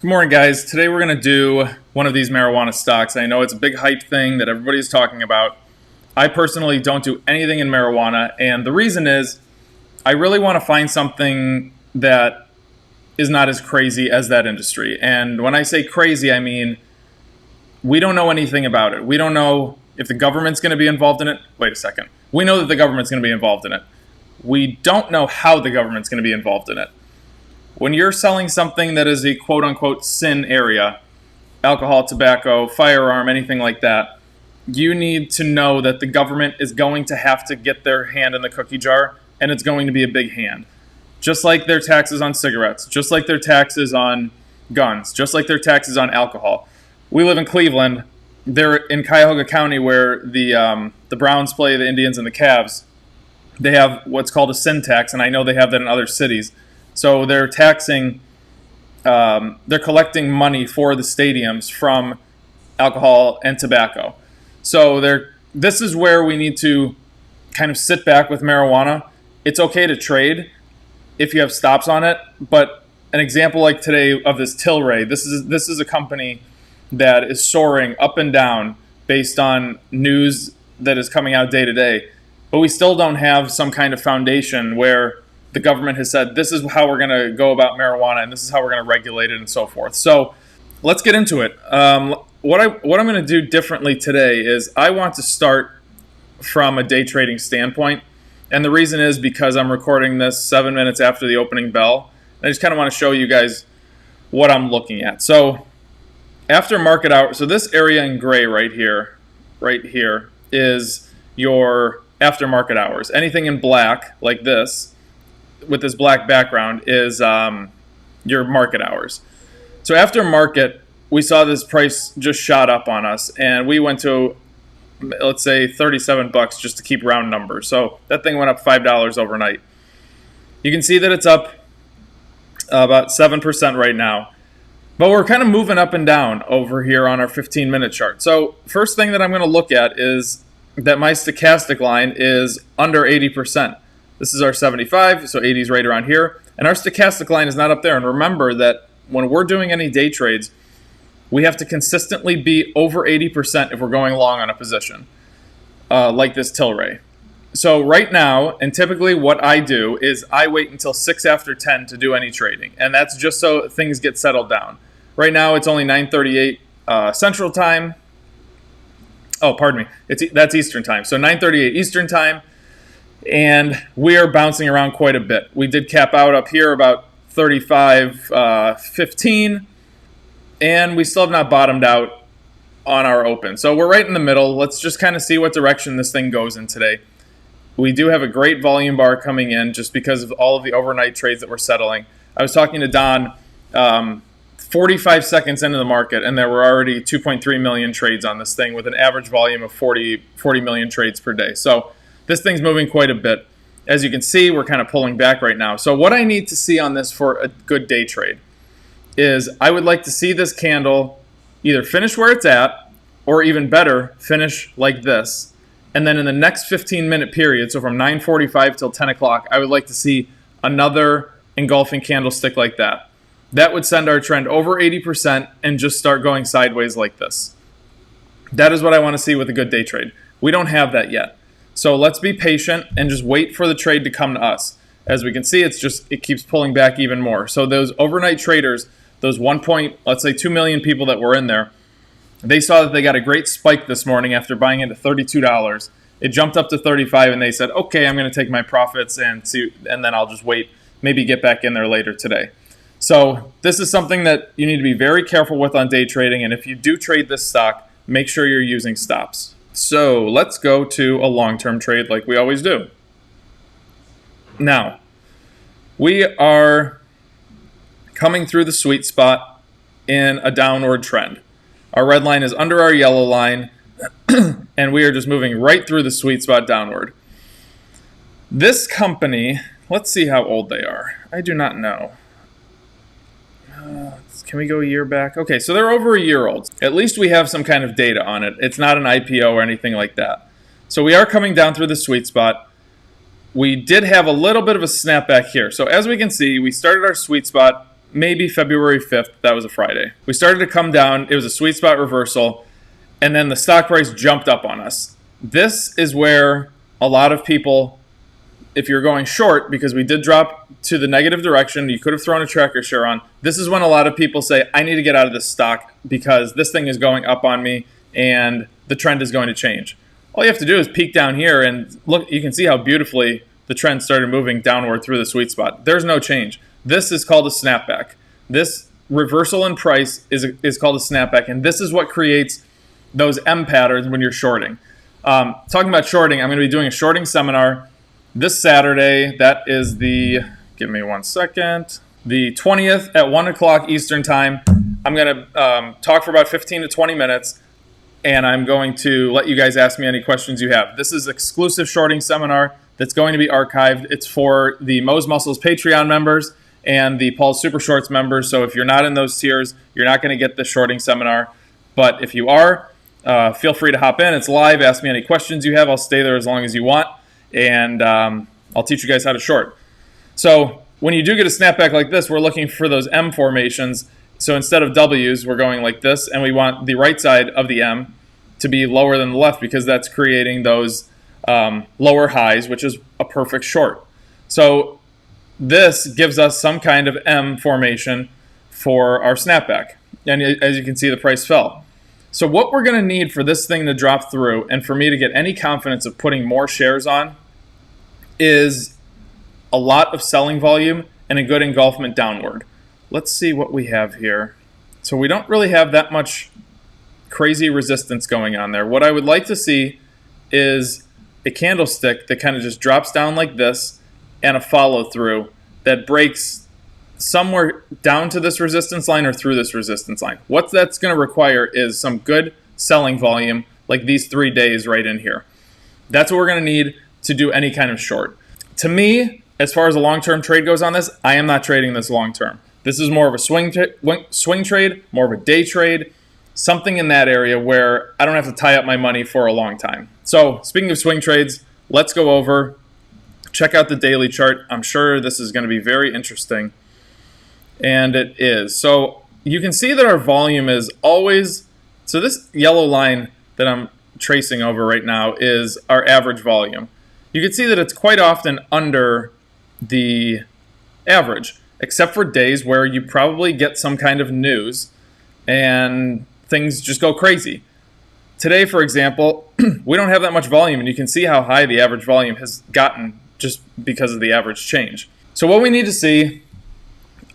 Good morning, guys. Today we're going to do one of these marijuana stocks. I know it's a big hype thing that everybody's talking about. I personally don't do anything in marijuana, and the reason is I really want to find something that is not as crazy as that industry. And when I say crazy, I mean we don't know anything about it. We don't know if the government's going to be involved in it. Wait a second. We know that the government's going to be involved in it. We don't know how the government's going to be involved in it. When you're selling something that is a quote-unquote sin area, alcohol, tobacco, firearm, anything like that, you need to know that the government is going to have to get their hand in the cookie jar, and it's going to be a big hand. Just like their taxes on cigarettes, just like their taxes on guns, just like their taxes on alcohol. We live in Cleveland. They're in Cuyahoga County where the Browns play the Indians and the Cavs. They have what's called a sin tax, and I know they have that in other cities. So they're taxing, they're collecting money for the stadiums from alcohol and tobacco. So this is where we need to kind of sit back with marijuana. It's okay to trade if you have stops on it, but an example like today of this Tilray, this is a company that is soaring up and down based on news that is coming out day to day. But we still don't have some kind of foundation where the government has said, this is how we're going to go about marijuana and this is how we're going to regulate it and so forth. So let's get into it. What I'm going to do differently today is I want to start from a day trading standpoint. And the reason is because I'm recording this 7 minutes after the opening bell. I just kind of want to show you guys what I'm looking at. So after market hour, so this area in gray right here is your after market hours. Anything in black like this, with this black background, is your market hours. So after market, we saw this price just shot up on us, and we went to, let's say, $37 just to keep round numbers. So that thing went up $5 overnight. You can see that it's up about 7% right now. But we're kind of moving up and down over here on our 15-minute chart. So first thing that I'm going to look at is that my stochastic line is under 80%. This is our 75, so 80 is right around here. And our stochastic line is not up there. And remember that when we're doing any day trades, we have to consistently be over 80% if we're going long on a position, like this Tilray. So right now, and typically what I do is I wait until 6 after 10 to do any trading. And that's just so things get settled down. Right now, it's only 9:38 Central Time. Oh, pardon me. That's Eastern Time. So 9:38 Eastern Time. And we are bouncing around quite a bit. We did cap out up here about 35.15, and we still have not bottomed out on our open. So we're right in the middle. Let's just kind of see what direction this thing goes in today. We do have a great volume bar coming in just because of all of the overnight trades that we're settling. I was talking to Don 45 seconds into the market, and there were already 2.3 million trades on this thing with an average volume of 40 million trades per day. So this thing's moving quite a bit. As you can see, we're kind of pulling back right now. So what I need to see on this for a good day trade is I would like to see this candle either finish where it's at, or even better, finish like this. And then in the next 15-minute period, so from 9:45 till 10 o'clock, I would like to see another engulfing candlestick like that. That would send our trend over 80% and just start going sideways like this. That is what I want to see with a good day trade. We don't have that yet. So let's be patient and just wait for the trade to come to us. As we can see, it keeps pulling back even more. So those overnight traders, those let's say 2 million people that were in there, they saw that they got a great spike this morning after buying into $32. It jumped up to 35, and they said, okay, I'm going to take my profits and then I'll just wait, maybe get back in there later today. So this is something that you need to be very careful with on day trading. And if you do trade this stock, make sure you're using stops. So let's go to a long-term trade like we always do. Now, we are coming through the sweet spot in a downward trend. Our red line is under our yellow line, and we are just moving right through the sweet spot downward. This company, let's see how old they are. I do not know. Can we go a year back? Okay, so they're over a year old. At least we have some kind of data on it. It's not an IPO or anything like that. So we are coming down through the sweet spot. We did have a little bit of a snapback here. So as we can see, we started our sweet spot maybe February 5th. That was a Friday. We started to come down. It was a sweet spot reversal. And then the stock price jumped up on us. This is where a lot of people, if you're going short, because we did drop to the negative direction, you could have thrown a tracker share on. This is when a lot of people say, I need to get out of this stock because this thing is going up on me and the trend is going to change. All you have to do is peek down here and look, you can see how beautifully the trend started moving downward through the sweet spot. There's no change. This is called a snapback. This reversal in price is called a snapback, and this is what creates those M patterns when you're shorting. Talking about shorting, I'm going to be doing a shorting seminar this Saturday. That is the 20th at 1 o'clock Eastern time. I'm going to talk for about 15 to 20 minutes, and I'm going to let you guys ask me any questions you have. This is exclusive shorting seminar that's going to be archived. It's for the Mo's Muscles Patreon members and the Paul's Super Shorts members. So if you're not in those tiers, you're not going to get the shorting seminar. But if you are, feel free to hop in. It's live. Ask me any questions you have. I'll stay there as long as you want, and I'll teach you guys how to short. So when you do get a snapback like this, we're looking for those M formations. So instead of W's, we're going like this, and we want the right side of the M to be lower than the left because that's creating those lower highs, which is a perfect short. So this gives us some kind of M formation for our snapback. And as you can see, the price fell. So what we're going to need for this thing to drop through and for me to get any confidence of putting more shares on is a lot of selling volume and a good engulfment downward. Let's see what we have here. So we don't really have that much crazy resistance going on there. What I would like to see is a candlestick that kind of just drops down like this and a follow through that breaks somewhere down to this resistance line or through this resistance line. What that's going to require is some good selling volume like these 3 days right in here. That's what we're going to need to do any kind of short. To me, as far as a long-term trade goes on this, I am not trading this long-term. This is more of a swing trade, more of a day trade, something in that area where I don't have to tie up my money for a long time. So speaking of swing trades, let's go over, check out the daily chart. I'm sure this is going to be very interesting. And it is. So you can see that our volume is always, so this yellow line that I'm tracing over right now is our average volume. You can see that it's quite often under the average, except for days where you probably get some kind of news and things just go crazy. Today, for example, we don't have that much volume, and you can see how high the average volume has gotten just because of the average change. So what we need to see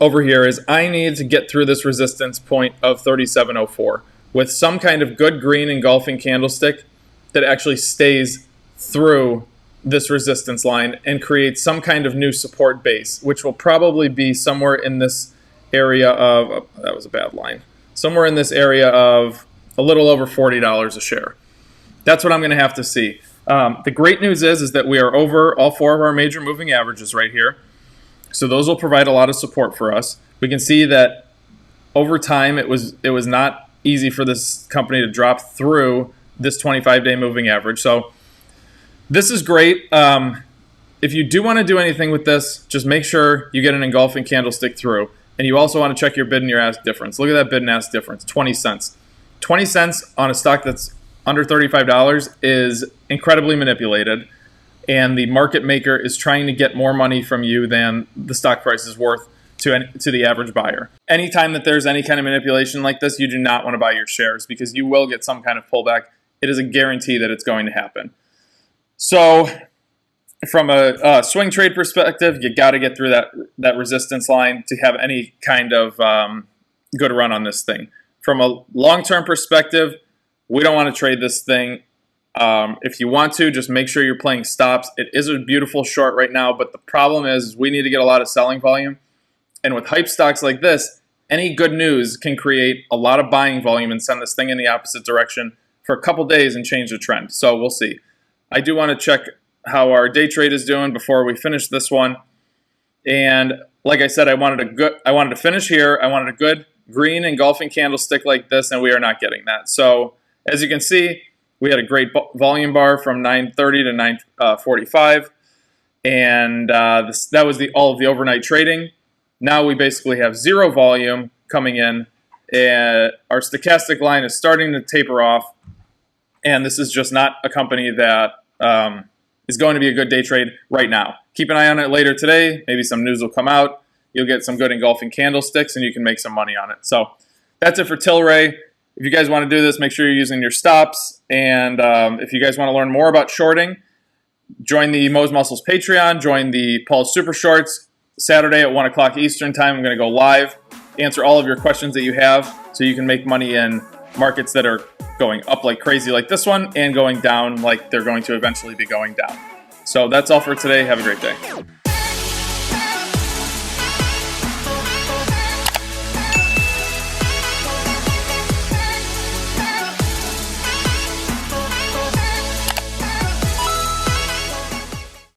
over here is I need to get through this resistance point of 3704 with some kind of good green engulfing candlestick that actually stays through this resistance line and creates some kind of new support base, which will probably be somewhere in this area of, oh, that was a bad line, somewhere in this area of a little over $40 a share. That's what I'm going to have to see. The great news is that we are over all four of our major moving averages right here. So those will provide a lot of support for us. We can see that over time it was not easy for this company to drop through this 25-day moving average. So this is great. If you do want to do anything with this, just make sure you get an engulfing candlestick through. And you also want to check your bid and your ask difference. Look at that bid and ask difference, 20 cents. 20 cents on a stock that's under $35 is incredibly manipulated. And the market maker is trying to get more money from you than the stock price is worth to the average buyer. Anytime that there's any kind of manipulation like this, you do not want to buy your shares because you will get some kind of pullback. It is a guarantee that it's going to happen. So from a swing trade perspective, you got to get through that resistance line to have any kind of good run on this thing. From a long-term perspective, we don't want to trade this thing. If you want to, just make sure you're playing stops. It is a beautiful short right now, but the problem is we need to get a lot of selling volume. And with hype stocks like this, any good news can create a lot of buying volume and send this thing in the opposite direction for a couple days and change the trend. So we'll see. I do want to check how our day trade is doing before we finish this one. And like I said, I wanted to finish here. I wanted a good green engulfing candlestick like this, and we are not getting that. So as you can see, we had a great volume bar from 9:30 to 9:45, and that was all of the overnight trading. Now we basically have zero volume coming in, and our stochastic line is starting to taper off. And this is just not a company that is going to be a good day trade right now. Keep an eye on it later today. Maybe some news will come out. You'll get some good engulfing candlesticks, and you can make some money on it. So that's it for Tilray. If you guys want to do this, make sure you're using your stops. And if you guys want to learn more about shorting, join the Mo's Muscles Patreon. Join the Paul's Super Shorts. Saturday at 1 o'clock Eastern Time, I'm going to go live, answer all of your questions that you have so you can make money in markets that are going up like crazy like this one and going down like they're going to eventually be going down. So that's all for today. Have a great day.